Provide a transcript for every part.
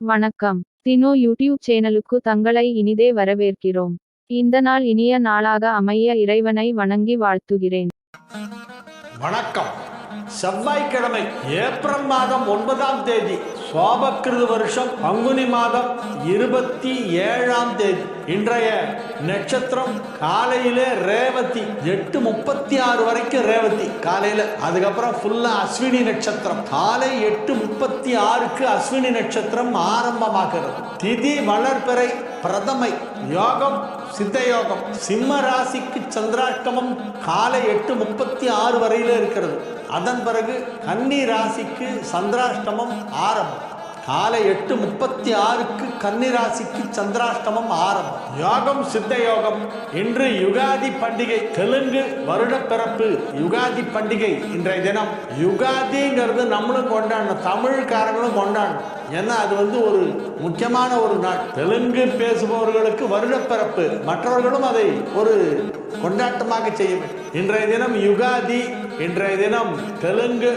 வணக்கம். தினோ யூடியூப் சேனலுக்கு தங்களை இனிதே வரவேற்கிறோம். இந்த நாள் இனிய நாளாக அமைய இறைவனை வணங்கி வாழ்த்துகிறேன். வணக்கம். செவ்வாய்க்கிழமை ஏப்ரல் மாதம் 9ஆம் தேதி, சோபக்கிருது வருஷம் பங்குனி மாதம் 27ஆம் தேதி. இன்றைய நட்சத்திரம் காலையிலே ரேவதி, 8:36 வரைக்கும் ரேவதி காலையில. அதுக்கப்புறம் ஃபுல்லா அஸ்வினி நட்சத்திரம். காலை 8:36க்கு அஸ்வினி நட்சத்திரம் ஆரம்பமாகிறது. திதி வளர்பிறை பிரதமை, யோகம் சித்த யோகம். சிம்ம ராசிக்கு சந்திராஷ்டமம் காலை 8:36 வரையில இருக்கிறது. அதன் பிறகு கன்னி ராசிக்கு சந்திராஷ்டமம் ஆரம்பம். காலை 8:36க்கு கன்னி ராசிக்கு சந்திராஷ்டமம் ஆரம்பம். யோகம் சித்த யோகம். இன்று யுகாதி பண்டிகை, தெலுங்கு வருட பிறப்பு யுகாதி பண்டிகை. இன்றைய தினம் யுகாதிங்கிறது நம்மளும் கொண்டாடணும், தமிழ்காரங்களும் கொண்டாடணும். ஏன்னா அது ஒரு முக்கியமான ஒரு நாள். தெலுங்கு பேசுபவர்களுக்கு வருட பிறப்பு, மற்றவர்களும் அதை ஒரு கொண்டாட்டமாக செய்ய வேண்டும். இன்றைய தினம் யுகாதி, இன்றைய தினம் தெலுங்கு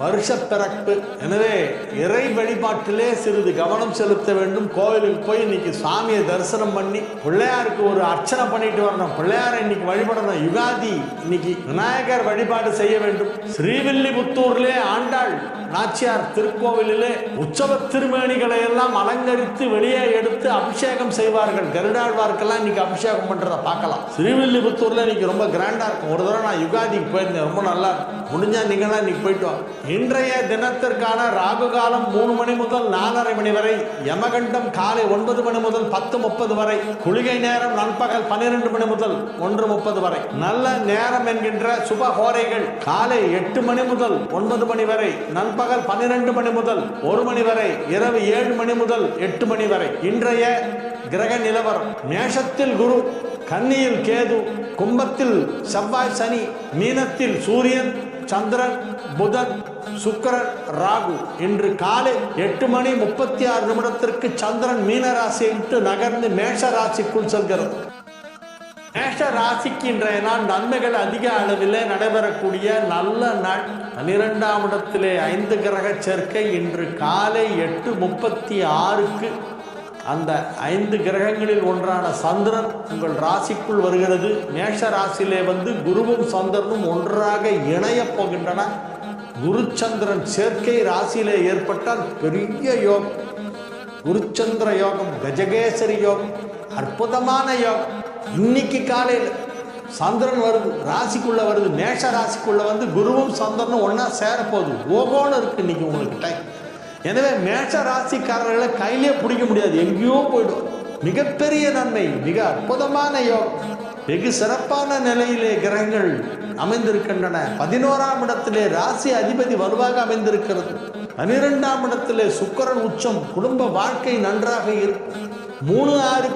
வருஷ பிறப்பு. எனவே இறை வழிபாட்டிலே சிறிது கவனம் செலுத்த வேண்டும். கோவிலுக்கு போய் இன்னைக்கு சாமியை தரிசனம் பண்ணி பிள்ளையாருக்கு ஒரு அர்ச்சனை பண்ணிட்டு வரணும். பிள்ளையாரை இன்னைக்கு வழிபடணும். யுகாதி இன்னைக்கு விநாயகர் வழிபாடு செய்ய வேண்டும். ஸ்ரீவில்லிபுத்தூர்லே ஆண்டாள் நாச்சியார் திருக்கோவிலிலே உற்சவ திருமேனிகளை எல்லாம் அலங்கரித்து வெளியே எடுத்து அபிஷேகம் செய்வார்கள். கருடாழ்வார்க்கெல்லாம் இன்னைக்கு அபிஷேகம் பண்றதை பார்க்கலாம். ஸ்ரீவில்லிபுத்தூர்ல இன்னைக்கு ரொம்ப கிராண்டா இருக்கும். ஒரு தடவை நான் யுகாதிக்கு போயிருந்தேன், ரொம்ப நல்லா முடிஞ்சா நீங்களாம் இன்னைக்கு போயிட்டு வாங்க. இன்றைய தினத்திற்கான ராகு காலம் 3 மணி முதல் 4:30 மணி வரை, யமகண்டம் காலை 9 மணி முதல் 10:30 வரை, குளிகை நேரம் நண்பகல் 12 மணி முதல் 1:30 வரை. நல்ல நேரம் என்கின்ற சுபஹோரைகள் காலை 8 மணி முதல் 9 மணி வரை, நண்பகல் 12 மணி முதல் 1 மணி வரை, இரவு 7 மணி முதல் 8 மணி வரை. இன்றைய கிரக நிலவரம்: மேஷத்தில் குரு, கன்னியில் கேது, கும்பத்தில் செவ்வாய் சனி, மீனத்தில் சூரியன் சந்திரன் புதன் சுக்கிரன் ராகு. இன்று காலை 8:36 சந்திரன் மீன ராசியை விட்டு நகர்ந்து மேஷ ராசிக்குள் செல்கிறது. மேஷ ராசிக்கு இன்றைய நாள் நன்மைகள் அதிக அளவில் நடைபெறக்கூடிய நல்ல நாள். 12ஆம் இடத்திலே 5 கிரக சேர்க்கை. இன்று காலை 8:36 அந்த 5 கிரகங்களில் ஒன்றான சந்திரன் உங்கள் ராசிக்குள் வருகிறது. மேஷ ராசியிலே குருவும் சந்திரனும் ஒன்றாக இணைய போகின்றன. குருச்சந்திரன் சேர்க்கை ராசியிலே ஏற்பட்டால் பெரிய யோகம். குருச்சந்திர யோகம், கஜகேசரி யோகம், அற்புதமான யோகம். இன்னைக்கு காலையில் சந்திரன் வருது, ராசிக்குள்ள வருது. மேஷ ராசிக்குள்ள குருவும் சந்திரனும் ஒன்னா சேரப்போகுது. ஓகோன்னு இருக்கு இன்னைக்கு உங்களுக்கு டைம். எனவே மேஷ ராசிக்காரர்களை கையிலே பிடிக்க முடியாது, எங்கேயோ போயிடும். மிகப்பெரிய நன்மை, மிக அற்புதமான யோகம். வெகு சிறப்பான நிலையிலே கிரகங்கள் அமைந்திருக்கின்றன. 11ஆம் இடத்திலே ராசி அதிபதி வலுவாக அமைந்திருக்கிறது. 12ஆம் இடத்திலே சுக்கிரன் உச்சம். குடும்ப வாழ்க்கை நன்றாக இருக்கும். 3-6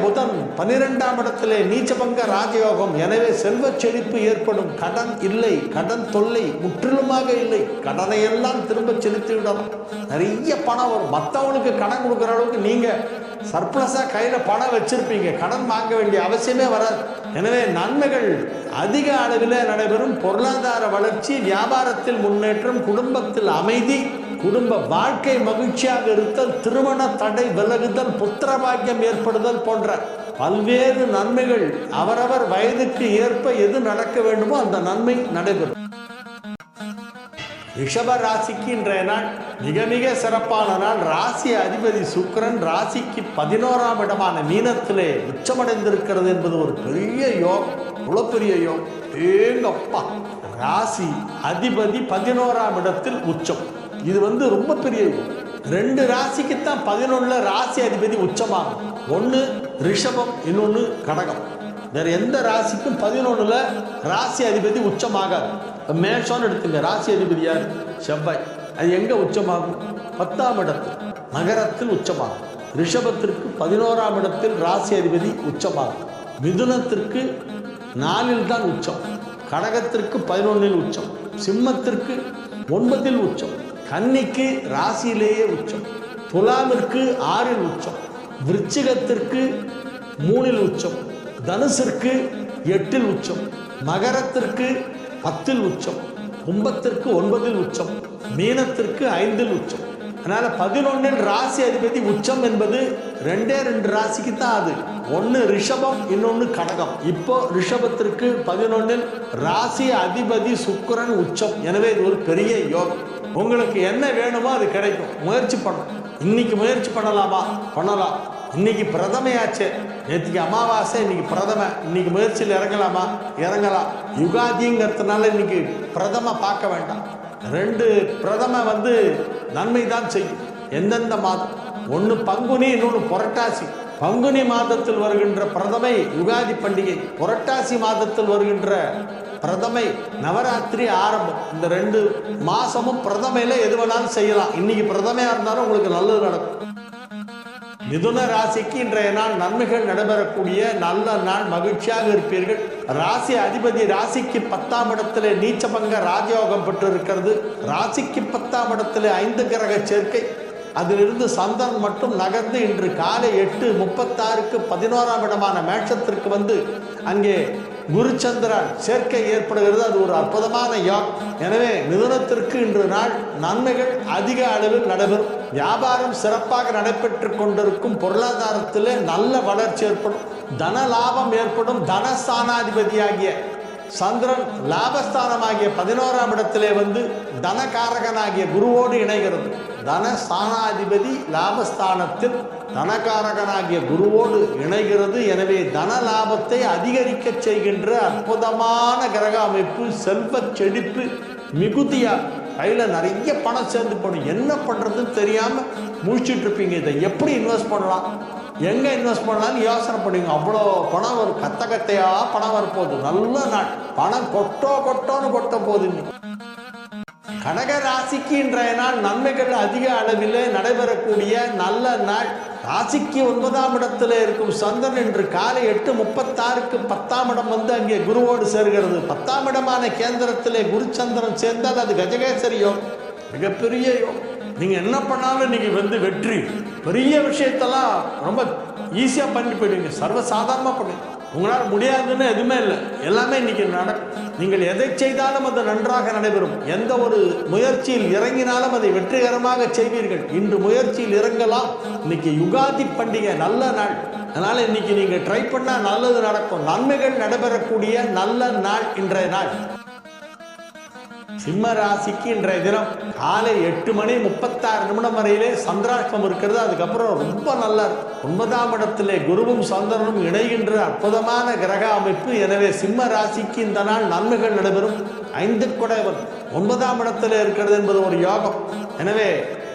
புதன் 12ஆம் இடத்திலே நீச்சபங்க ராஜயோகம். எனவே செல்வ செழிப்பு ஏற்படும். கடன் இல்லை, கடன் தொல்லை முற்றிலுமாக இல்லை. கடனை எல்லாம் திரும்ப செலுத்தி விடலாம். நிறைய பணம் வரும். மற்றவனுக்கு கடன் கொடுக்குற அளவுக்கு நீங்க சர்ப்ளஸா கையில பணம் வச்சிருப்பீங்க. கடன் வாங்க வேண்டிய அவசியமே வராது. எனவே நன்மைகள் அதிக அளவில் நடைபெறும். பொருளாதார வளர்ச்சி, வியாபாரத்தில் முன்னேற்றம், குடும்பத்தில் அமைதி, குடும்ப வாழ்க்கை மகிழ்ச்சியாக இருத்தல், திருமண தடை விலகுதல், புத்திர பாக்கியம் ஏற்படுதல் போன்ற பல்வேறு நன்மைகள் அவரவர் வயதுக்கு ஏற்ப எது நடக்க வேண்டுமோ அந்த நன்மை நடைபெறும். ரிஷப ராசிக்கு இன்றைய நாள் மிக மிக சிறப்பான நாள். ராசி அதிபதி சுக்கிரன் ராசிக்கு 11ஆம் இடமான மீனத்திலே உச்சமடைந்திருக்கிறது என்பது ஒரு பெரிய யோகம். இவ்வளவு பெரிய யோகம். ஏங்கப்பா, ராசி அதிபதி 11ஆம் இடத்தில் உச்சம். இது ரொம்ப பெரிய யோகம். 2 ராசிக்குத்தான் 11ல ராசி அதிபதி உச்சமாகும். ஒன்று ரிஷபம், இன்னொன்று கடகம். வேற எந்த ராசிக்கும் 11ல ராசி அதிபதி உச்சமாகாது. மேஷம்னு எடுத்துங்க, ராசி அதிபதி யார்? செவ்வாய். அது எங்க உச்சமாகும்? 10ஆம் இடத்தில் நகரத்தில் உச்சமாகும். ரிஷபத்திற்கு 11ஆம் இடத்தில் ராசி அதிபதி உச்சமாகும். மிதுனத்திற்கு 4ல் தான் உச்சம். கடகத்திற்கு 11ல் உச்சம். சிம்மத்திற்கு 9ல் உச்சம். கன்னிக்கு ராசியிலேயே உச்சம். துலாமிற்கு 6ல் உச்சம். விருச்சிகத்திற்கு 3ல் உச்சம். தனுசிற்கு 8ல் உச்சம். மகரத்திற்கு 10ல் உச்சம். கும்பத்திற்கு 9ல் உச்சம். மீனத்திற்கு 5ல் உச்சம். அதனால 11 ராசி அதிபதி உச்சம் என்பது ரெண்டே 2 ராசிக்கு தான். அது ஒன்று ரிஷபம், இன்னொன்று கடகம். இப்போ ரிஷபத்திற்கு 11 ராசி அதிபதி சுக்கிரன் உச்சம். எனவே இது ஒரு பெரிய யோகம். உங்களுக்கு என்ன வேணுமோ அது கிடைக்கும். முயற்சி பண்ணணும். இன்னைக்கு முயற்சி பண்ணலாமா? பண்ணலாம். இன்னைக்கு பிரதமையாச்சே, நேற்றுக்கு அமாவாசை, இன்னைக்கு பிரதம. இன்னைக்கு முயற்சியில் இறங்கலாமா? இறங்கலாம். யுகாதிங்கிறதுனால இன்னைக்கு பிரதம பார்க்க வேண்டாம். 2 பிரதம நன்மை தான் செய்யும். எந்தெந்த மாதம்? ஒன்று பங்குனி, இன்னொன்று புரட்டாசி. பங்குனி மாதத்தில் வருகின்ற பிரதமை யுகாதி பண்டிகை, புரட்டாசி மாதத்தில் வருகின்ற பிரதமை நவராத்திரி ஆரம்பம். இந்த 2 மாசமும் பிரதமையில எது வேணாலும் செய்யலாம். இன்னைக்கு பிரதமையா இருந்தாலும் உங்களுக்கு நல்லது நடக்கும். மிதுன ராசிக்கு இன்றைய நாள் நன்மைகள் நடைபெறக்கூடிய நல்ல நாள். மகிழ்ச்சியாக இருப்பீர்கள். ராசி அதிபதி ராசிக்கு 10ஆம் இடத்திலே நீச்சபங்க ராஜயோகம் பெற்று இருக்கிறது. ராசிக்கு 10ஆம் இடத்திலே 5 கிரக சேர்க்கை. அதிலிருந்து சந்திரன் மட்டும் நகர்ந்து இன்று காலை 8:36க்கு 11ஆம் இடமான மேஷத்திற்கு அங்கே குருச்சந்திரன் சேர்க்கை ஏற்படுகிறது. அது ஒரு அற்புதமான யோகம். எனவே மிதுனத்திற்கு இன்று நாள் நன்மைகள் அதிக அளவில் நடைபெறும். வியாபாரம் சிறப்பாக நடைபெற்று கொண்டிருக்கும். பொருளாதாரத்திலே நல்ல வளர்ச்சி ஏற்படும். தன லாபம் ஏற்படும். தனஸ்தானாதிபதியாகிய சந்திரன் லாபஸ்தானமாகிய 11ஆம் இடத்திலே தனகாரகனாகிய குருவோடு இணைகிறது. தனஸ்தானாதிபதி லாபஸ்தானத்தில் தனகாரகனாகிய குருவோடு இணைகிறது. எனவே தன லாபத்தை அதிகரிக்க செய்கின்ற அற்புதமான கிரக அமைப்பு. செல்வ செழிப்பு மிகுதியா. கையில் நிறைய பணம் சேர்ந்து போடும். என்ன பண்ணுறதுன்னு தெரியாமல் முடிச்சுட்டு இருப்பீங்க. இதை எப்படி இன்வெஸ்ட் பண்ணலாம், எங்கே இன்வெஸ்ட் பண்ணலான்னு யோசனை பண்ணுவீங்க. அவ்வளோ பணம் வரும். கத்தையாக பணம் வரப்போகுது. நல்ல நாள். பணம் கொட்டோன்னு கொட்ட போகுது. கடக ராசிக்கு இன்றைய நாள் நன்மைகள் அதிக அளவில் நடைபெறக்கூடிய நல்ல நாள். ராசிக்கு 9ஆம் இடத்துல இருக்கும் சந்திரன் இன்று காலை 8:36க்கு 10ஆம் இடம் அங்கே குருவோடு சேர்கிறது. 10ஆம் இடமான கேந்திரத்திலே குருச்சந்திரன் சேர்ந்தால் அது கஜகேசரி யோகம், மிகப்பெரிய யோகம். நீங்கள் என்ன பண்ணாலும் இன்னைக்கு வெற்றி. பெரிய விஷயத்தெல்லாம் ரொம்ப ஈஸியாக பண்ணிட்டு போயிடுவீங்க. சர்வசாதாரணமாக பண்ணுவீங்க. உங்களால் முடியாதுன்னு எதுவுமே இல்லை. எல்லாமே இன்னைக்கு நடக்கும். நீங்கள் எதை செய்தாலும் அது நன்றாக நடைபெறும். எந்த ஒரு முயற்சியில் இறங்கினாலும் அதை வெற்றிகரமாக செய்வீர்கள். இன்று முயற்சியில் இறங்கலாம். இன்னைக்கு யுகாதி பண்டிகை, நல்ல நாள். அதனால இன்னைக்கு நீங்க ட்ரை பண்ணா நல்லது நடக்கும். நன்மைகள் நடைபெறக்கூடிய நல்ல நாள் இன்றைய நாள். சிம்ம ராசிக்கு இன்றைய தினம் காலை 8:36 வரையிலே சந்திராஷ்டமம் இருக்கிறது. அதுக்கப்புறம் ரொம்ப நல்லா இருக்கும். 9ஆம் இடத்திலே குருவும் சந்திரனும் இணைகின்ற அற்புதமான கிரக அமைப்பு. எனவே சிம்ம ராசிக்கு இந்த நாள் நன்மைகள் நடைபெறும். 5 குடைவன் 9ஆம் இடத்திலே இருக்கிறது என்பது ஒரு யோகம். எனவே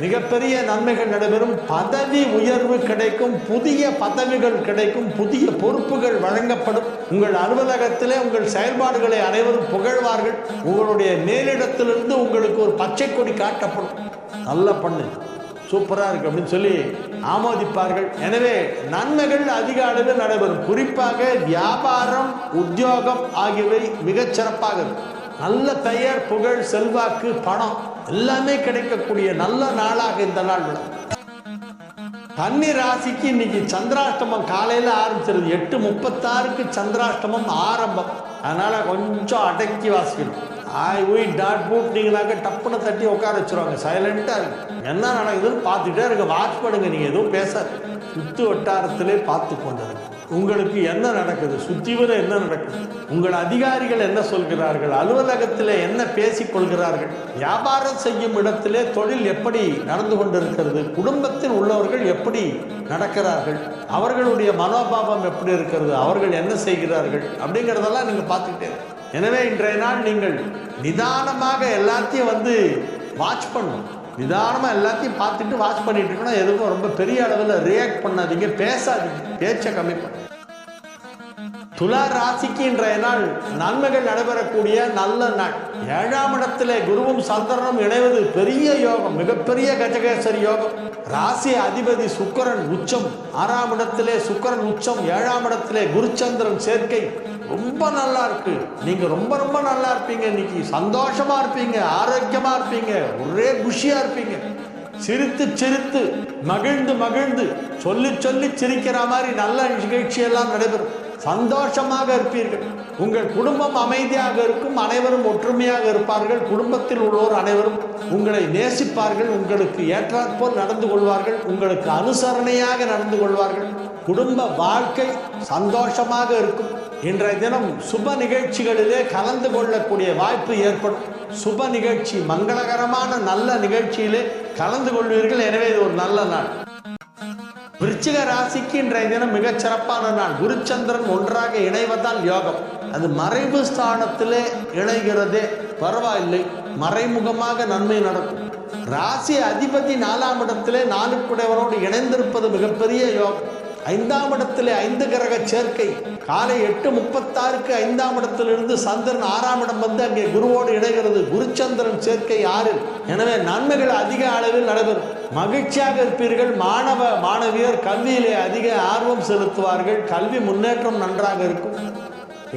மிகப்பெரிய நன்மைகள் நடைபெறும். பதவி உயர்வு கிடைக்கும். புதிய பதவிகள் கிடைக்கும். புதிய பொறுப்புகள் வழங்கப்படும். உங்கள் அலுவலகத்திலே உங்கள் செயல்பாடுகளை அனைவரும் புகழ்வார்கள். உங்களுடைய மேலிடத்திலிருந்து உங்களுக்கு ஒரு பச்சை கொடி காட்டப்படும். நல்ல பண்ணு, சூப்பராக இருக்கு அப்படின்னு சொல்லி ஆமோதிப்பார்கள். எனவே நன்மைகள் அதிக அளவில் நடைபெறும். குறிப்பாக வியாபாரம், உத்தியோகம் ஆகியவை மிகச்சிறப்பாக இருக்கும். நல்ல பெயர், புகழ், செல்வாக்கு, பணம் எல்லாமே கிடைக்கக்கூடிய நல்ல நாளாக இந்த நாள் விடும். கன்னி ராசிக்கு இன்னைக்கு சந்திராஷ்டமம் காலையில் ஆரம்பிச்சிருது. 8:36க்கு சந்திராஷ்டமம் ஆரம்பம். அதனால கொஞ்சம் அடக்கி வாசிக்கணும். நீங்களாக்க டப்புன்னு தட்டி உட்கார வச்சிருவாங்க. சைலண்டா இருக்கு. என்ன நடக்குதுன்னு பார்த்துட்டே இருக்க. வாட்ச் பண்ணுங்க. நீங்க எதுவும் பேசாது. சுத்து வட்டாரத்திலே பார்த்து கொண்டிருங்க. உங்களுக்கு என்ன நடக்குது, சுத்தி வர என்ன நடக்குது, உங்கள் அதிகாரிகள் என்ன சொல்கிறார்கள், அலுவலகத்திலே என்ன பேசிக் கொள்கிறார்கள், வியாபாரம் செய்யும் இடத்திலே தொழில் எப்படி நடந்து கொண்டிருக்கிறது, குடும்பத்தில் உள்ளவர்கள் எப்படி நடக்கிறார்கள், அவர்களுடைய மனோபாவம் எப்படி இருக்கிறது, அவர்கள் என்ன செய்கிறார்கள் அப்படிங்கிறதெல்லாம் நீங்க பார்த்துக்கிட்டே. எனவே இன்றைய நாள் நீங்கள் நிதானமாக எல்லாத்தையும் வாட்ச் பண்ணணும். நிதானமாக எல்லாத்தையும் பார்த்துட்டு வாட்ச் பண்ணிட்டு இருக்கணும். எதுவும் ரொம்ப பெரிய அளவில் ரியாக்ட் பண்ணாதீங்க, பேசாதீங்க, பேச்சை கம்மி பண்ண. துலா ராசிக்கு இன்றைய நாள் நன்மைகள் நடைபெறக்கூடிய நல்ல நாள். 7ஆம் இடத்திலே குருவும் சந்திரனும் இணைவது பெரிய யோகம், மிகப்பெரிய கஜகேசரி யோகம். ராசி அதிபதி சுக்கிரன் உச்சம், 6ஆம் இடத்திலே சுக்கிரன் உச்சம், 7ஆம் இடத்திலே குருச்சந்திரன் சேர்க்கை. ரொம்ப நல்லா இருக்கு. நீங்க ரொம்ப ரொம்ப நல்லா இருப்பீங்க. இன்னைக்கு சந்தோஷமா இருப்பீங்க, ஆரோக்கியமா இருப்பீங்க, ஒரே குஷியா இருப்பீங்க. சிரித்து சிரித்து மகிழ்ந்து மகிழ்ந்து சொல்லி சொல்லி சிரிக்கிற மாதிரி நல்ல நிகழ்ச்சியெல்லாம் நடைபெறும். சந்தோஷமாக இருப்பீர்கள். உங்கள் குடும்பம் அமைதியாக இருக்கும். அனைவரும் ஒற்றுமையாக இருப்பார்கள். குடும்பத்தில் உள்ளோர் அனைவரும் உங்களை நேசிப்பார்கள். உங்களுக்கு ஏற்றாற்போல் நடந்து கொள்வார்கள். உங்களுக்கு அனுசரணையாக நடந்து கொள்வார்கள். குடும்ப வாழ்க்கை சந்தோஷமாக இருக்கும். இன்றைய தினம் சுப நிகழ்ச்சிகளிலே கலந்து கொள்ளக்கூடிய வாய்ப்பு ஏற்படும். சுப நிகழ்ச்சி, மங்களகரமான நல்ல நிகழ்ச்சியிலே கலந்து கொள்வீர்கள். எனவே இது ஒரு நல்ல நாள். விருச்சிக ராசிக்கு இன்றைய தினம் மிகச் சிறப்பான நாள். குருச்சந்திரன் ஒன்றாக இணைவதால் யோகம். அது மறைவு ஸ்தானத்திலே இணைகிறதே பரவாயில்லை, மறைமுகமாக நன்மை நடக்கும். ராசி அதிபதி 4ஆம் இடத்திலே 4 குடைவரோடு இணைந்திருப்பது மிகப்பெரிய யோகம். 5ஆம் இடத்திலே 5 கிரக சேர்க்கை. காலை 8:36 5ஆம் இடத்திலிருந்து சந்திரன் 6ஆம் இடம் வந்து அங்கே குருவோடு இணைகிறது. குருச்சந்திரன் சேர்க்கை 6. எனவே நன்மைகள் அதிக அளவில் நடைபெறும். மகிழ்ச்சியாக இருப்பீர்கள். மாணவ மாணவியர் கல்வியிலே அதிக ஆர்வம் செலுத்துவார்கள். கல்வி முன்னேற்றம் நன்றாக இருக்கும்.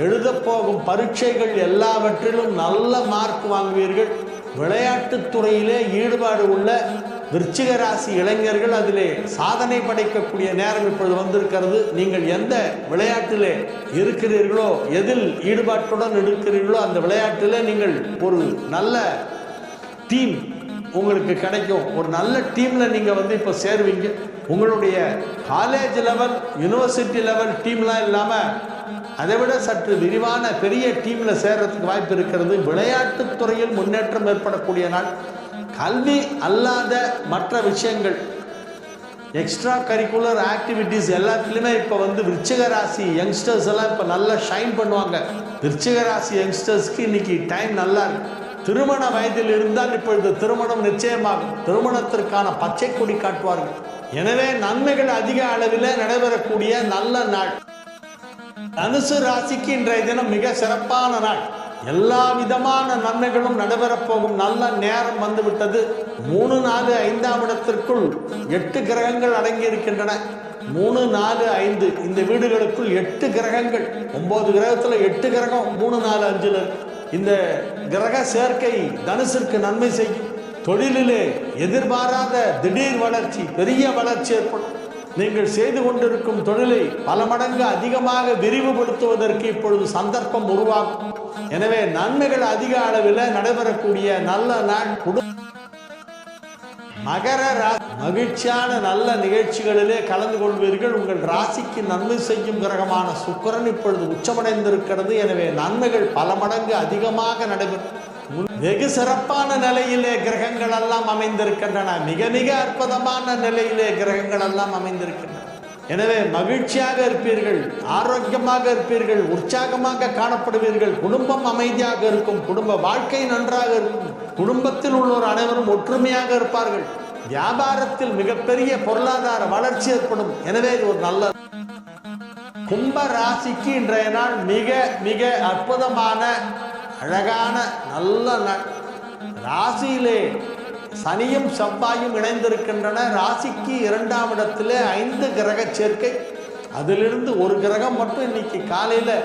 எழுதப்போகும் பரீட்சைகள் எல்லாவற்றிலும் நல்ல மார்க் வாங்குவீர்கள். விளையாட்டுத் துறையிலே ஈடுபாடு உள்ள விருச்சிக ராசி இளைஞர்கள் அதிலே சாதனை படைக்கக்கூடிய நேரம் இப்பொழுது வந்திருக்கிறது. நீங்கள் எந்த விளையாட்டிலே இருக்கிறீர்களோ, எதில் ஈடுபாட்டுடன் இருக்கிறீர்களோ அந்த விளையாட்டிலே நீங்கள் ஒரு நல்ல டீம் உங்களுக்கு கிடைக்கும். ஒரு நல்ல டீம்ல நீங்க இப்போ சேருவீங்க. உங்களுடைய காலேஜ் லெவல், யூனிவர்சிட்டி லெவல் டீம்லாம் இல்லாம அதை விட சற்று விரிவான பெரிய டீம்ல சேர்றதுக்கு வாய்ப்பு இருக்கிறது. விளையாட்டுத் துறையில் முன்னேற்றம் ஏற்படக்கூடிய நாள். கல்வி அல்லாத மற்ற விஷயங்கள், எக்ஸ்ட்ரா கரிக்குலர் ஆக்டிவிட்டிஸ் எல்லாத்துலேயுமே இப்போ விருச்சிக ராசி யங்ஸ்டர்ஸ் எல்லாம் இப்போ நல்லா ஷைன் பண்ணுவாங்க. விருச்சிக ராசி யங்ஸ்டர்ஸ்க்கு இன்னைக்கு டைம் நல்லா இருக்கு. திருமண வயதில் இருந்தால் இப்பொழுது திருமணம் நிச்சயமாகும். திருமணத்திற்கான பச்சை கொடி காட்டுவார்கள். எனவே நன்மைகள் அதிக அளவில் நடைபெறக்கூடிய நல்ல நாள். தனுசு ராசிக்கு இன்றைய தினம் மிக சிறப்பான நாள். எல்லா விதமான நன்மைகளும் நடைபெறப் போகும் நல்ல நேரம் வந்துவிட்டது. 3, 4, 5ஆம் இடத்திற்குள் 8 கிரகங்கள் அடங்கி இருக்கின்றன. 3, 4, 5 இந்த வீடுகளுக்குள் 8 கிரகங்கள். 9 கிரகத்துல 8 கிரகம் 3, 4, 5 இந்த கிரக சேர்க்கை தனுசிற்கு நன்மை செய்யும். தொழிலிலே எதிர்பாராத திடீர் வளர்ச்சி, பெரிய வளர்ச்சி ஏற்படும். நீங்கள் செய்து கொண்டிருக்கும் தொழிலை பல மடங்கு அதிகமாக விரிவுபடுத்துவதற்கு இப்பொழுது சந்தர்ப்பம் உருவாகும். எனவே நன்மைகள் அதிக அளவில் நடைபெறக்கூடிய நல்ல நாள். மகர ராசி மகிழ்ச்சியான நல்ல நிகழ்ச்சிகளிலே கலந்து கொள்வீர்கள். உங்கள் ராசிக்கு நன்மை செய்யும் கிரகமான சுக்கிரன் இப்பொழுது உச்சமடைந்திருக்கிறது. எனவே நன்மைகள் பல மடங்கு அதிகமாக நடைபெறும். வெகு சிறப்பான நிலையிலே கிரகங்கள் எல்லாம் அமைந்திருக்கின்றன. மிக மிக அற்புதமான நிலையிலே கிரகங்கள் எல்லாம் அமைந்திருக்கின்றன. எனவே மகிழ்ச்சியாக இருப்பீர்கள், ஆரோக்கியமாக இருப்பீர்கள், உற்சாகமாக காணப்படுவீர்கள். குடும்பம் அமைதியாக இருக்கும். குடும்ப வாழ்க்கை நன்றாக இருக்கும். குடும்பத்தில் உள்ளோர் அனைவரும் ஒற்றுமையாக இருப்பார்கள். வியாபாரத்தில் மிகப்பெரிய பொருளாதார வளர்ச்சி ஏற்படும். எனவே இது ஒரு நல்ல. கும்ப ராசிக்கு இன்றைய நாள் மிக மிக அற்புதமான அழகான நல்ல நாள். ராசியிலே சனியும் செவ்வாயும் இணைந்திருக்கின்றன. ராசிக்கு 2ஆம் இடத்திலே 5 கிரக சேர்க்கை. அதிலிருந்து ஒரு கிரகம் மட்டும் இன்னைக்கு காலையில்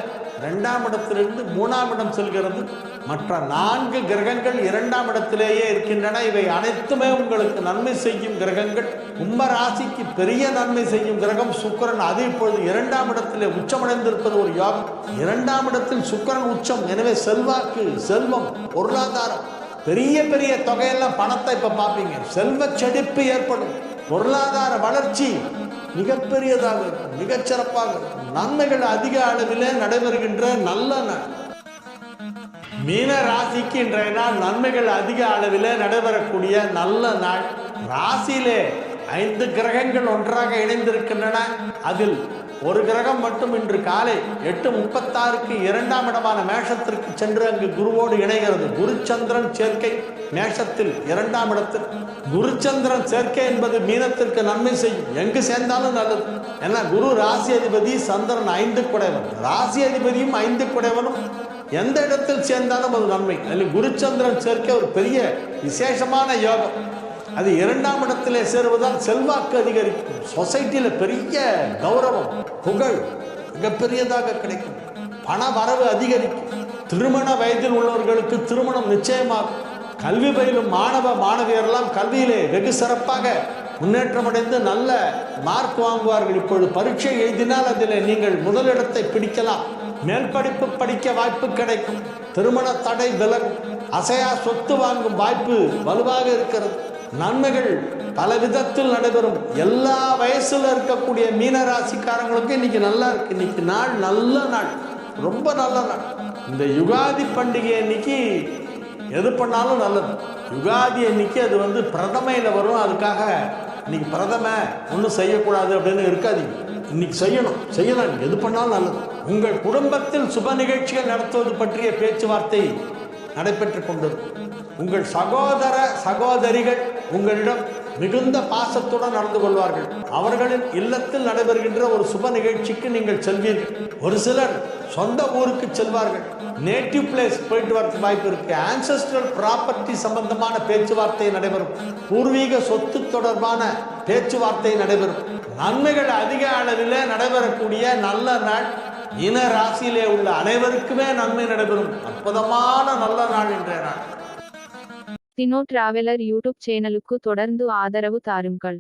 2ஆம் இடத்திலிருந்து 3ஆம் இடம் செல்கிறது. மற்ற 4 கிரகங்கள் 2ஆம் இடத்திலேயே இருக்கின்றன. இவை அனைத்துமே உங்களுக்கு நன்மை செய்யும் கிரகங்கள். கும்ப ராசிக்கு பெரிய நன்மை செய்யும் கிரகம் சுக்கிரன். அது இப்பொழுது 2ஆம் இடத்திலே உச்சமடைந்திருப்பது ஒரு யோகம். 2ஆம் இடத்தில் சுக்கிரன் உச்சம். எனவே செல்வாக்கு, செல்வம், பொருளாதாரம், பெரிய பெரிய தொகையெல்லாம் பணத்தை இப்ப பார்ப்பீங்க. செல்வ செழிப்பு ஏற்படும். பொருளாதார வளர்ச்சி மிகப்பெரியதாக இருக்கும், மிகச்சிறப்பாக இருக்கும். நன்மைகள் அதிக அளவிலே நடைபெறுகின்ற நல்ல நாள். மீன ராசிக்கு இன்றைய நாள் நன்மைகள் அதிக அளவிலே நடைபெறக்கூடிய நல்ல நாள். ராசியிலே 5 கிரகங்கள் ஒன்றாக இணைந்திருக்கின்றன. அதில் ஒரு கிரகம் மட்டும் இன்று காலை 8:36 2ஆம் இடமான மேஷத்திற்கு சென்று அங்கு குருவோடு இணைகிறது. குருச்சந்திரன் சேர்க்கை மேஷத்தில் 2ஆம் இடத்தில். குருச்சந்திரன் சேர்க்கை என்பது மீனத்திற்கு நன்மை செய்யும். எங்கு சேர்ந்தாலும் நல்லது. ஏன்னா குரு ராசி அதிபதி, சந்திரன் 5 குடைவன். ராசி அதிபதியும் 5 குடைவனும் எந்த இடத்தில் சேர்ந்தாலும் அது நன்மை. அதில் குருச்சந்திரன் சேர்க்கை ஒரு பெரிய விசேஷமான யோகம். அது 2ஆம் இடத்திலே சேருவதால் செல்வாக்கு அதிகரிக்கும். சொசைட்டியில் பெரிய கௌரவம், புகழ் மிகப்பெரியதாக கிடைக்கும். பண வரவு அதிகரிக்கும். திருமண வயதில் உள்ளவர்களுக்கு திருமணம் நிச்சயமாகும். கல்வி பயிலும் மாணவ மாணவியரெல்லாம் கல்வியிலே வெகு சிறப்பாக முன்னேற்றமடைந்து நல்ல மார்க் வாங்குவார்கள். இப்பொழுது பரீட்சை எழுதினால் அதில் நீங்கள் முதலிடத்தை பிடிக்கலாம். மேல் படிப்பு படிக்க வாய்ப்பு கிடைக்கும். திருமண தடை விலகும். அசையா சொத்து வாங்கும் வாய்ப்பு வலுவாக இருக்கிறது. நன்மைகள் பல விதத்தில் நடைபெறும். எல்லா வயசுல இருக்கக்கூடிய மீன ராசிக்காரங்களுக்கு இன்னைக்கு நல்லா இருக்கு. இன்னைக்கு நாள் நல்ல நாள், ரொம்ப நல்ல நாள். இந்த யுகாதி பண்டிகை அன்னைக்கு எது பண்ணாலும் நல்லது. யுகாதி அன்னைக்கு அது பிரதமையில வரும். அதுக்காக இன்னைக்கு பிரதம ஒன்றும் செய்யக்கூடாது அப்படின்னு இருக்காதீங்க. இன்னைக்கு செய்யலாம், எது பண்ணாலும் நல்லது. உங்கள் குடும்பத்தில் சுப நிகழ்ச்சிகள் நடத்துவது பற்றிய பேச்சுவார்த்தை நடைபெற்றுக் கொண்டது. உங்கள் சகோதர சகோதரிகள் உங்களிடம் மிகுந்த பாசத்துடன் நடந்து கொள்வார்கள். அவர்களின் இல்லத்தில் நடைபெறுகின்ற ஒரு சுப நிகழ்ச்சிக்கு நீங்கள் செல்வீர்கள். ஒரு சிலர் சொந்த ஊருக்கு செல்வார்கள். நேட்டிவ் பிளேஸ் போயிட்டு வரது வாய்ப்பு இருக்கு. ஆன்செஸ்ட்ரல் ப்ராப்பர்ட்டி சம்பந்தமான பேச்சுவார்த்தை நடைபெறும். பூர்வீக சொத்து தொடர்பான பேச்சுவார்த்தை நடைபெறும். நன்மைகள் அதிக அளவில் நடைபெறக்கூடிய நல்ல நாள். மீன ராசியிலே உள்ள அனைவருக்குமே நன்மை நடைபெறும். அற்புதமான நல்ல நாள் இன்றைய நாள். தினோ டிராவலர் யூடியூப் சேனலுக்கு தொடர்ந்து ஆதரவு தாருங்கள்.